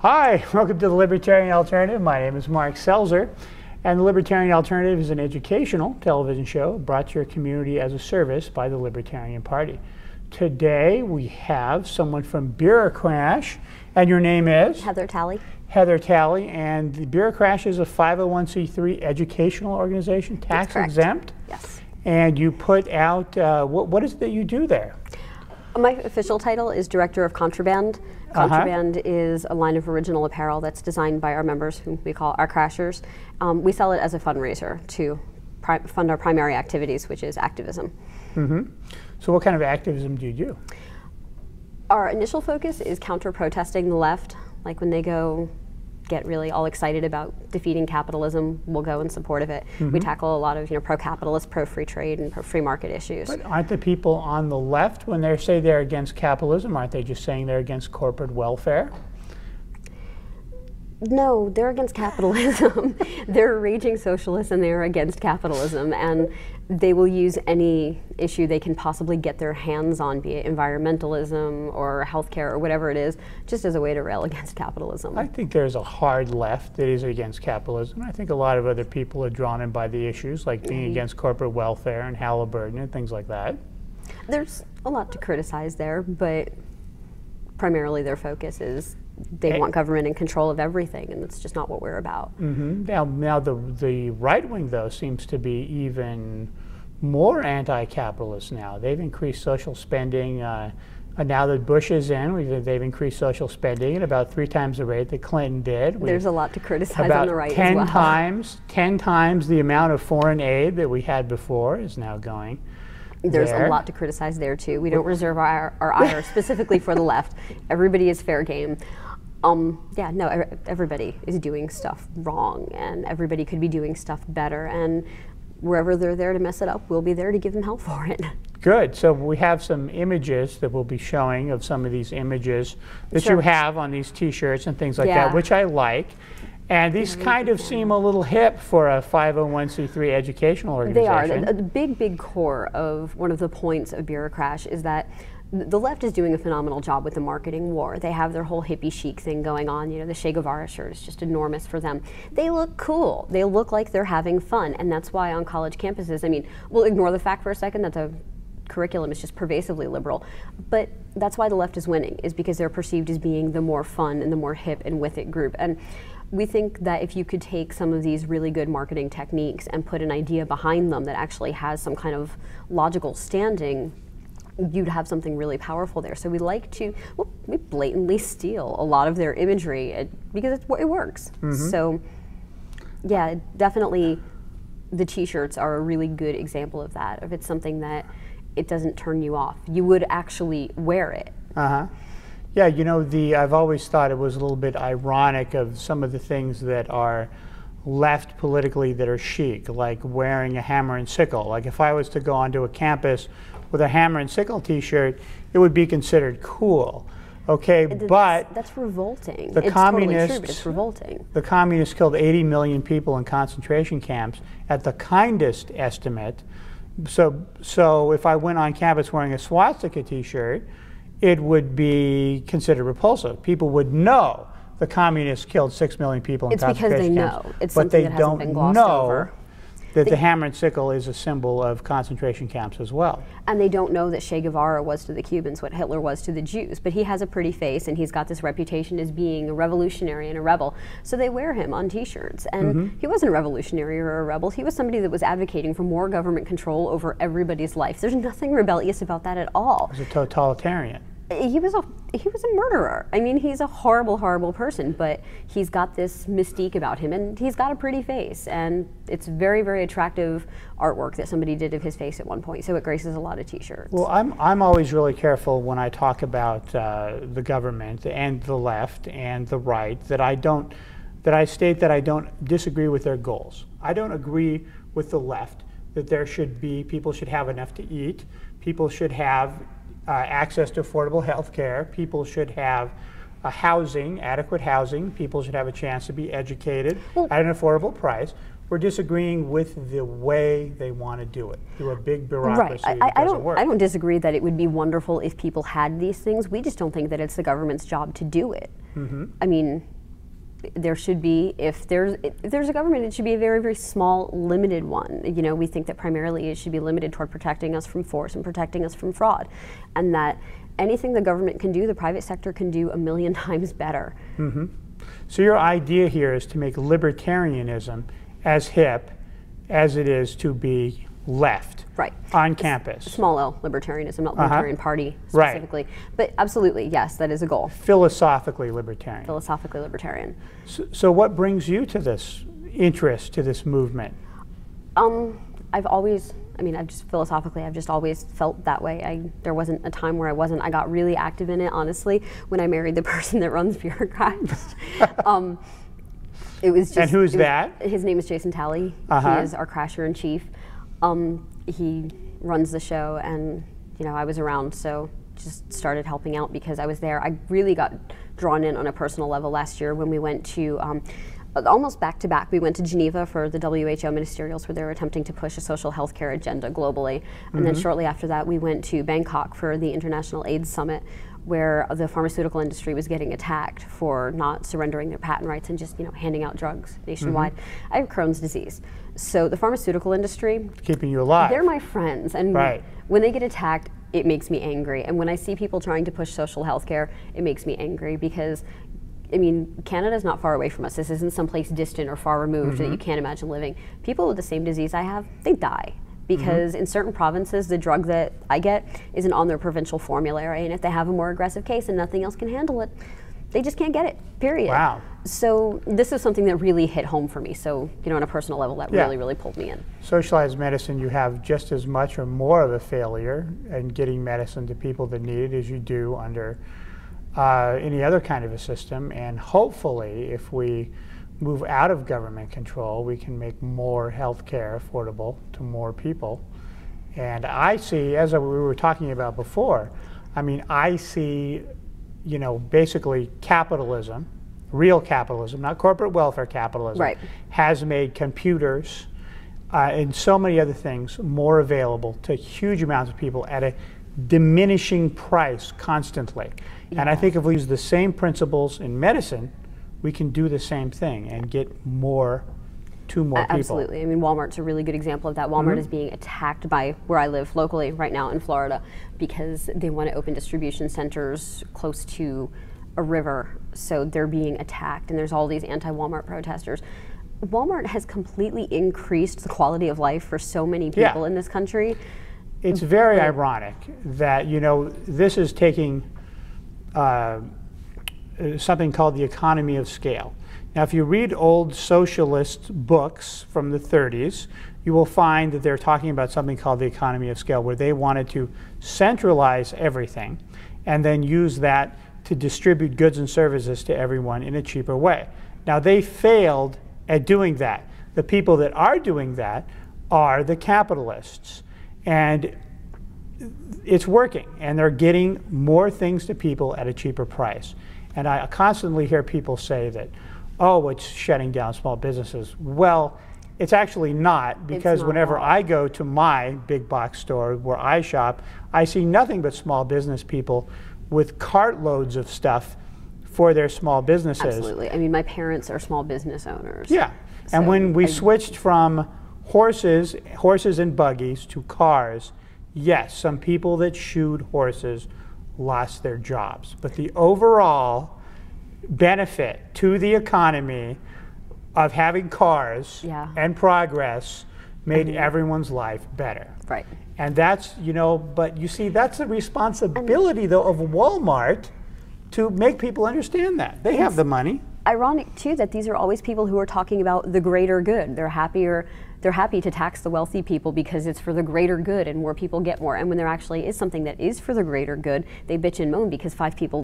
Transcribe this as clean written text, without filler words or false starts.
Hi, welcome to the Libertarian Alternative. My name is Mark Selzer, and the Libertarian Alternative is an educational television show brought to your community as a service by the Libertarian Party. Today we have someone from Bureaucrash, and your name is? Heather Talley. Heather Talley, and the Bureaucrash is a 501c3 educational organization, tax exempt. Yes. And you put out, what is it that you do there? My official title is Director of Contraband. Contraband is a line of original apparel that's designed by our members, whom we call our crashers. We sell it as a fundraiser to fund our primary activities, which is activism. So what kind of activism do you do? Our initial focus is counter-protesting the left. Like when they get really all excited about defeating capitalism, we'll go in support of it. We tackle a lot of pro-capitalist, pro-free trade, and pro-free market issues. But aren't the people on the left, when they say they're against capitalism, aren't they just saying they're against corporate welfare? No, they're against capitalism. They're raging socialists and they're against capitalism, and they will use any issue they can possibly get their hands on, be it environmentalism or healthcare or whatever it is, just as a way to rail against capitalism. I think there's a hard left that is against capitalism. I think a lot of other people are drawn in by the issues, like being against corporate welfare and Halliburton and things like that. There's a lot to criticize there, but primarily their focus is they want government in control of everything, and that's just not what we're about. Now the right wing, though, seems to be even more anti-capitalist now. They've increased social spending. Now that Bush is in, they've increased social spending at about 3 times the rate that Clinton did. There's a lot to criticize on the right as well. 10 times the amount of foreign aid that we had before is now going. There's a lot to criticize there, too. We don't reserve our ire specifically for the left. Everybody is fair game. Yeah, no, everybody is doing stuff wrong, and everybody could be doing stuff better, and wherever they're there to mess it up, we'll be there to give them hell for it. Good. So we have some images that we'll be showing of some of these images that you have on these T-shirts and things like that, which I like. And these kind of seem a little hip for a 501c3 educational organization. They are. The big core of one of the points of Bureaucrash is that the left is doing a phenomenal job with the marketing war. They have their whole hippie chic thing going on. You know, the Che Guevara shirt is just enormous for them. They look cool. They look like they're having fun. And that's why on college campuses, I mean, we'll ignore the fact for a second that the curriculum is just pervasively liberal. But that's why the left is winning, is because they're perceived as being the more fun and the more hip and with it group. And we think that if you could take some of these really good marketing techniques and put an idea behind them that actually has some kind of logical standing, you'd have something really powerful there. So we like to, we blatantly steal a lot of their imagery because it works. So yeah, definitely the T-shirts are a really good example of that. If it's something that it doesn't turn you off, you would actually wear it. Yeah, you know, I've always thought it was a little bit ironic of some of the things that are left politically that are chic, like wearing a hammer and sickle. Like if I was to go onto a campus with a hammer and sickle T-shirt, it would be considered cool. Okay, but that's revolting. The it's communists, totally true, but it's revolting. The communists killed 80 million people in concentration camps at the kindest estimate. So if I went on campus wearing a swastika T-shirt, it would be considered repulsive. People would know the communists killed 6 million people in concentration camps. It's because they know. It's something that hasn't been glossed over. That the hammer and sickle is a symbol of concentration camps as well. And they don't know that Che Guevara was to the Cubans what Hitler was to the Jews. But he has a pretty face, and he's got this reputation as being a revolutionary and a rebel. So they wear him on T-shirts. And he wasn't a revolutionary or a rebel. He was somebody that was advocating for more government control over everybody's life. There's nothing rebellious about that at all. He was a totalitarian. He was a murderer. I mean, he's a horrible, horrible person, but he's got this mystique about him, and he's got a pretty face, and it's very, very attractive artwork that somebody did of his face at one point, so it graces a lot of T-shirts. Well, I'm always really careful when I talk about the government and the left and the right that I state that I don't disagree with their goals. I don't agree with the left that people should have enough to eat, people should have access to affordable health care, people should have adequate housing, people should have a chance to be educated at an affordable price. We're disagreeing with the way they want to do it through a big bureaucracy Right. that doesn't work. I don't disagree that it would be wonderful if people had these things. We just don't think that it's the government's job to do it. I mean, there should be, if there's a government, it should be a very, very small, limited one. You know, we think that primarily it should be limited toward protecting us from force and protecting us from fraud, and that anything the government can do, the private sector can do 1,000,000 times better. So your idea here is to make libertarianism as hip as it is to be left on campus. Small L libertarianism, not Libertarian Party specifically. Right. But absolutely, yes, that is a goal. Philosophically libertarian. Philosophically libertarian. So what brings you to this interest, to this movement? I've always, I mean, I've just always felt that way. There wasn't a time where I wasn't. I got really active in it, honestly, when I married the person that runs Bureaucrash. It was just, and who's that? His name is Jason Talley. He is our crasher in chief. He runs the show, and you know, I was around, so just started helping out because I was there. I really got drawn in on a personal level last year when we went to almost back to back. We went to Geneva for the WHO ministerials where they were attempting to push a social health care agenda globally. And then shortly after that, we went to Bangkok for the International AIDS Summit, where the pharmaceutical industry was getting attacked for not surrendering their patent rights and just, you know, handing out drugs nationwide. I have Crohn's disease. So the pharmaceutical industry, keeping you alive. They're my friends, and when they get attacked, it makes me angry. And when I see people trying to push social health care, it makes me angry because, I mean, Canada's not far away from us. This isn't someplace distant or far removed that you can't imagine living. People with the same disease I have, they die. Because in certain provinces, the drug that I get isn't on their provincial formulary, and if they have a more aggressive case and nothing else can handle it, they just can't get it, period. Wow. So this is something that really hit home for me. So, you know, on a personal level, that really, really pulled me in. Socialized medicine, you have just as much or more of a failure in getting medicine to people that need it as you do under any other kind of a system. And hopefully, if we move out of government control, we can make more health care affordable to more people. And I see, as we were talking about before, I mean, I see, you know, basically capitalism, real capitalism, not corporate welfare capitalism, has made computers and so many other things more available to huge amounts of people at a diminishing price constantly. And I think if we use the same principles in medicine, we can do the same thing and get more to more people. Absolutely. I mean, Walmart's a really good example of that. Walmart is being attacked by where I live locally right now in Florida because they want to open distribution centers close to a river. So they're being attacked, and there's all these anti-Walmart protesters. Walmart has completely increased the quality of life for so many people in this country. It's very ironic that, you know, this is taking something called the economy of scale. Now, if you read old socialist books from the 30s, you will find that they're talking about something called the economy of scale, where they wanted to centralize everything and then use that to distribute goods and services to everyone in a cheaper way. Now, they failed at doing that. The people that are doing that are the capitalists. And it's working, and they're getting more things to people at a cheaper price. And I constantly hear people say that, oh, it's shutting down small businesses. Well, it's actually not, because whenever I go to my big box store where I shop, I see nothing but small business people with cartloads of stuff for their small businesses. Absolutely. I mean, my parents are small business owners. Yeah. So and when we switched from horses and buggies to cars, yes, some people that shoed horses lost their jobs. But the overall benefit to the economy of having cars and progress made everyone's life better. Right. And that's, you know, but you see, that's the responsibility, though, of Walmart to make people understand that. They have the money. Ironic, too, that these are always people who are talking about the greater good. They're happy to tax the wealthy people because it's for the greater good and more people get more. And when there actually is something that is for the greater good, they bitch and moan because 5 people